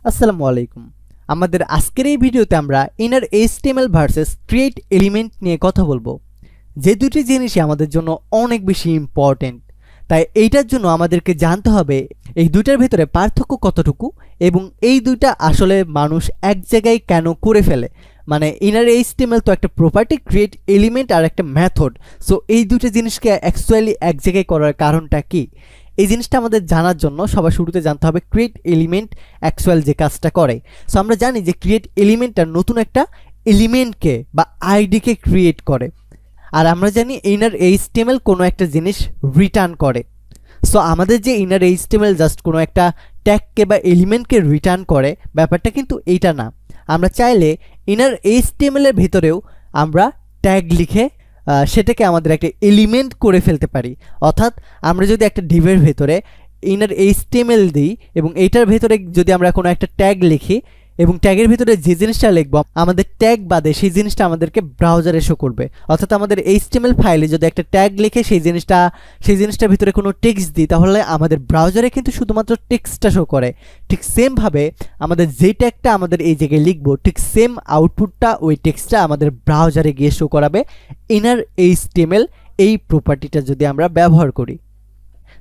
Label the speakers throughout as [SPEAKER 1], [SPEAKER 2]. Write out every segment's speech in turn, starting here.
[SPEAKER 1] আসসালামু আলাইকুম। আমাদের আজকের এই ভিডিওতে আমরা innerHTML ভার্সেস createElement নিয়ে কথা বলবো। যে দুটি জিনিসই আমাদের জন্য অনেক বেশি ইম্পর্টেন্ট, তাই এইটার জন্য আমাদেরকে জানতে হবে এই দুইটার ভিতরে পার্থক্য কতটুকু এবং এই দুইটা আসলে মানুষ এক জায়গায় কেন করে ফেলে। মানে innerHTML তো একটা প্রপার্টি, createElement আর একটা মেথড। সো এই দুটো জিনিসকে অ্যাকচুয়ালি এক জায়গায় করার কারণটা কি, এই জিনিসটা আমাদের জানার জন্য সবার শুরুতে জানতে হবে createElement অ্যাকচুয়াল যে কাজটা করে। সো আমরা জানি যে createElementটা নতুন একটা এলিমেন্টকে বা আইডিকে ক্রিয়েট করে, আর আমরা জানি innerHTML কোনো একটা জিনিস রিটার্ন করে। সো আমাদের যে innerHTML জাস্ট কোনো একটা ট্যাগকে বা এলিমেন্টকে রিটার্ন করে, ব্যাপারটা কিন্তু এইটা না। আমরা চাইলে innerHTML এর ভিতরেও আমরা ট্যাগ লিখে সেটাকে আমাদের একটা এলিমেন্ট করে ফেলতে পারি। অর্থাৎ আমরা যদি একটা ডিভের ভেতরে innerHTML দিই এবং এইটার ভেতরে যদি আমরা কোনো একটা ট্যাগ লিখি এবং ট্যাগের ভিতরে যে জিনিসটা লিখব আমাদের ট্যাগ বাদে সেই জিনিসটা আমাদেরকে ব্রাউজারে শো করবে। অর্থাৎ আমাদের HTML ফাইলে যদি একটা ট্যাগ লিখে সেই জিনিসটার ভিতরে কোনো টেক্সট দিই, তাহলে আমাদের ব্রাউজারে কিন্তু শুধুমাত্র টেক্সটটা শো করে। ঠিক সেমভাবে আমাদের যে ট্যাগটা আমাদের এই জায়গায় লিখবো, ঠিক সেম আউটপুটটা ওই টেক্সটটা আমাদের ব্রাউজারে গিয়ে শো করাবে innerHTML এই প্রপার্টিটা যদি আমরা ব্যবহার করি।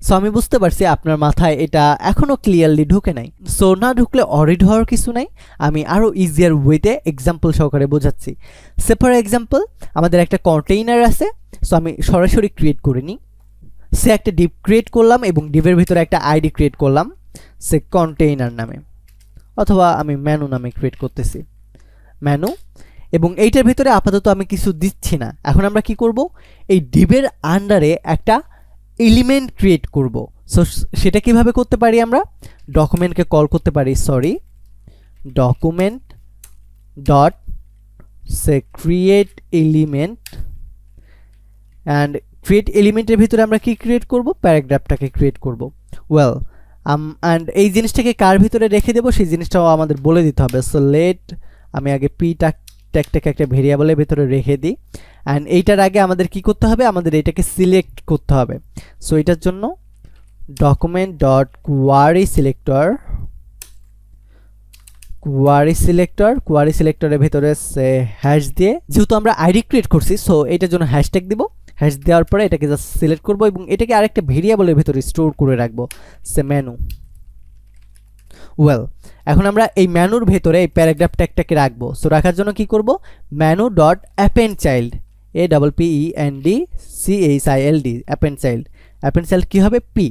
[SPEAKER 1] সো আমি বুঝতে পারছি আপনার মাথায় এটা এখনও ক্লিয়ারলি ঢুকে নাই। সো না ঢুকলে অরিড হওয়ার কিছু নাই, আমি আরও ইজিয়ার ওয়েতে এক্সাম্পল সহকারে বোঝাচ্ছি। সে ফর এক্সাম্পল আমাদের একটা কন্টেইনার আছে। সো আমি সরাসরি ক্রিয়েট করিনি, সে একটা ডিভ ক্রিয়েট করলাম এবং ডিভের ভিতরে একটা আইডি ক্রিয়েট করলাম সে কন্টেইনার নামে, অথবা আমি মেনু নামে ক্রিয়েট করতেছি মেনু, এবং এইটার ভিতরে আপাতত আমি কিছু দিচ্ছি না। এখন আমরা কি করব, এই ডিভের আন্ডারে একটা এলিমেন্ট ক্রিয়েট করব। সো সেটা কিভাবে করতে পারি, আমরা ডকুমেন্টকে কল করতে পারি, document dot say create element, and create এলিমেন্টের ভিতরে আমরা কি ক্রিয়েট করব, প্যারাগ্রাফটাকে ক্রিয়েট করব। ওয়েল অ্যান্ড এই জিনিসটাকে কার ভিতরে রেখে দেবো সেই জিনিসটাও আমাদের বলে দিতে হবে। সো আমি আগে ট্যাগটাকে একটা ভেরিয়েবলের ভিতরে রেখে দিই, অ্যান্ড এইটার আগে আমাদের কি করতে হবে, আমাদের এটাকে সিলেক্ট করতে হবে। সো এটার জন্য ডকুমেন্ট ডট কোয়ারি সিলেক্টরের ভিতরে সে হ্যাশ দিয়ে, যেহেতু আমরা আইডি ক্রিয়েট করছি সো এটার জন্য হ্যাশট্যাগ দিব। হ্যাশ দেওয়ার পরে এটাকে জাস্ট সিলেক্ট করব এবং এটাকে আরেকটা ভেরিয়েবলের ভিতরে স্টোর করে রাখবো, সে মেনু। ওয়েল এখন আমরা এই মেনুর ভেতরে এই প্যারাগ্রাফ ট্যাগটাকে রাখবো। সো রাখার জন্য কি করব, menu dot append child, APPENDCHILD, append child কি হবে, পি।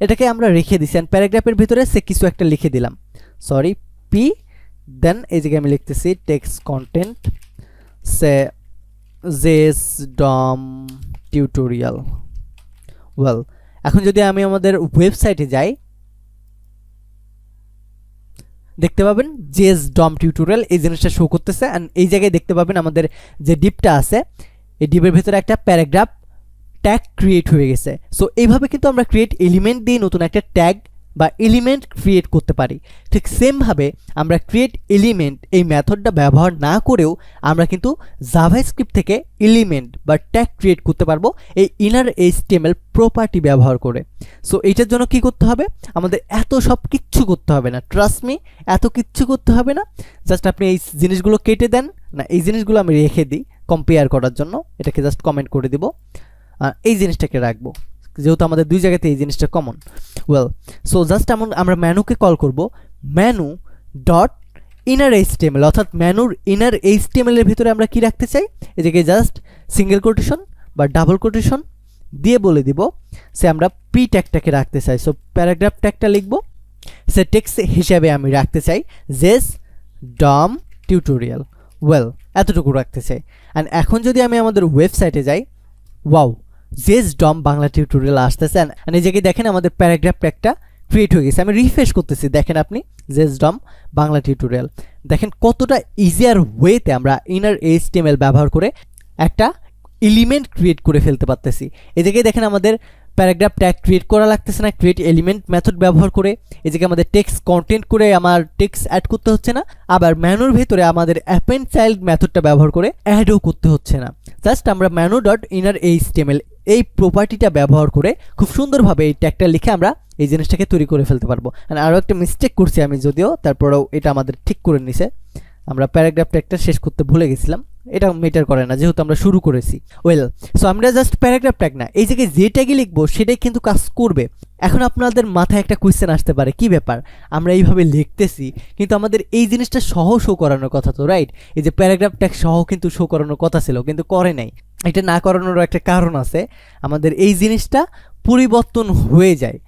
[SPEAKER 1] এটাকে আমরা রেখে দিছি, অ্যান্ড প্যারাগ্রাফের ভিতরে সে কিছু একটা লিখে দিলাম, পি। দেন এই জায়গায় আমি লিখতেছি টেক্সট কন্টেন্ট সে JS DOM টিউটোরিয়াল। ওয়েল এখন যদি আমি আমাদের ওয়েবসাইটে যাই, দেখতে পাবেন JS DOM টিউটোরিয়াল এই জিনিসটা শো করতেছে, অ্যান্ড এই জায়গায় দেখতে পাবেন আমাদের যে ডিপটা আছে এই ডিপের ভিতরে একটা প্যারাগ্রাফ ট্যাগ ক্রিয়েট হয়ে গেছে। সো এইভাবে কিন্তু আমরা createElement দিয়ে নতুন একটা ট্যাগ বা এলিমেন্ট ক্রিয়েট করতে পারি। ঠিক সেমভাবে আমরা createElement এই মেথডটা ব্যবহার না করেও আমরা কিন্তু জাভাস্ক্রিপ্ট থেকে এলিমেন্ট বা ট্যাগ ক্রিয়েট করতে পারবো এই innerHTML প্রপার্টি ব্যবহার করে। সো এইটার জন্য কি করতে হবে, আমাদের এত সব কিচ্ছু করতে হবে না, ট্রাস্ট মি, এত কিচ্ছু করতে হবে না। জাস্ট আপনি এই জিনিসগুলো কেটে দেন, না এই জিনিসগুলো আমি রেখে দিই কম্পেয়ার করার জন্য, এটাকে জাস্ট কমেন্ট করে দিব, এই জিনিসটাকে রাখবো যেহেতু আমাদের দুই জায়গাতে এই জিনিসটা কমন। ওয়েল সো জাস্ট আমরা মেনুকে কল করব, মেনু ডট innerHTML, অর্থাৎ মেনুর innerHTML এর ভিতরে আমরা কি রাখতে চাই, এদিকে জাস্ট সিঙ্গেল কোটেশন বা ডাবল কোটেশন দিয়ে বলে দিব সে আমরা পি ট্যাগটাকে রাখতে চাই। সো প্যারাগ্রাফ ট্যাগটা লিখব, সে টেক্সট হিসাবে আমি রাখতে চাই JS DOM টিউটোরিয়াল। ওয়েল এতটুকু রাখতে চাই। অ্যান্ড এখন যদি আমি আমাদের ওয়েবসাইটে যাই, wow JS DOM Bangla tutorial আসতেছে, অ্যান্ড এই জায়গায় দেখেন আমাদের প্যারাগ্রাফ ট্যাগটা ক্রিয়েট হয়ে গেছে। আমি রিফ্রেশ করতেছি, দেখেন আপনি JS DOM বাংলা টিউটোরিয়াল, দেখেন কতটা ইজিয়ার ওয়েতে আমরা innerHTML ব্যবহার করে একটা এলিমেন্ট ক্রিয়েট করে ফেলতে পারতেছি। এই জায়গায় দেখেন আমাদের প্যারাগ্রাফ ট্যাগ ক্রিয়েট করা লাগতেছে না createElement মেথড ব্যবহার করে। এই জায়গায় আমাদের টেক্সট কন্টেন্ট করে আমার টেক্সট অ্যাড করতে হচ্ছে না, আবার মেনুর ভেতরে আমাদের অ্যাপেন্ড চাইল্ড মেথডটা ব্যবহার করে অ্যাডও করতে হচ্ছে না। জাস্ট আমরা মেনু ডট innerHTML এই প্রপার্টিটা ব্যবহার করে খুব সুন্দরভাবে এই ট্যাগটা লিখে আমরা এই জিনিসটাকে তৈরি করে ফেলতে পারবো। আরও একটা মিস্টেক করছি আমি, যদিও তারপরেও এটা আমাদের ঠিক করে নিছে। আমরা প্যারাগ্রাফটা একটা শেষ করতে ভুলে গেছিলাম, এটা মেটার করে না যেহেতু আমরা শুরু করেছি। ওয়েল, সো আমরা জাস্ট প্যারাগ্রাফ ট্যাগ না, এই জায়গায় যে ট্যাগে লিখবো সেটাই কিন্তু কাজ করবে। এখন আপনাদের মাথায় একটা কোয়েশ্চেন আসতে পারে, কি ব্যাপার আমরা এইভাবে লিখতেছি কিন্তু আমাদের এই জিনিসটা সহ শো করানোর কথা তো, রাইট? এই যে প্যারাগ্রাফ ট্যাগ সহ কিন্তু শো করানোর কথা ছিল কিন্তু করে নাই। এটা না করানোরও একটা কারণ আছে, আমাদের এই জিনিসটা পরিবর্তন হয়ে যায়।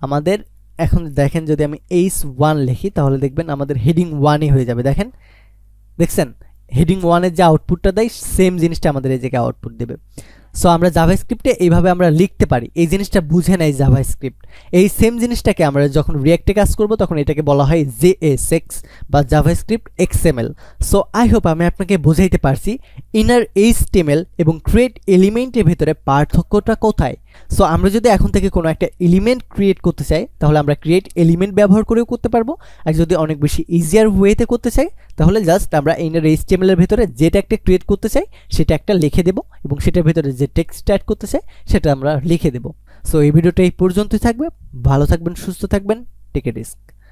[SPEAKER 1] আমাদের এখন দেখেন, যদি আমি H1 লিখি তাহলে দেখবেন আমাদের হেডিং 1ই হয়ে যাবে। দেখছেন হেডিং 1-এর যে আউটপুটটা দেয় সেম জিনিসটা আমাদের এই জায়গায় আউটপুট দেবে। সো আমরা জাভাস্ক্রিপ্টে এইভাবে আমরা লিখতে পারি, এই জিনিসটা বুঝে নেয় জাভাস্ক্রিপ্ট। এই সেম জিনিসটাকে আমরা যখন রিঅ্যাক্টে কাজ করব তখন এটাকে বলা হয় JSX বা JavaScript XML। So I hope আমি আপনাকে বোঝাইতে পারছি innerHTML এবং createElement-এর ভেতরে পার্থক্যটা কোথায়। সো আমরা যদি এখন থেকে কোনো একটা এলিমেন্ট ক্রিয়েট করতে চাই তাহলে আমরা createElement ব্যবহার করেও করতে পারবো, আর যদি অনেক বেশি ইজিয়ার ওয়েতে করতে চাই তাহলে জাস্ট আমরা innerHTML-এর ভেতরে যে ট্যাগটা ক্রিয়েট করতে চাই সেটা একটা লিখে দেব এবং সেটার ভেতরে যে টেক্সট অ্যাড করতে চাই সেটা আমরা লিখে দেব। সো এই ভিডিওটা এই পর্যন্তই থাকবে। ভালো থাকবেন, সুস্থ থাকবেন, টেক এ রিস্ক।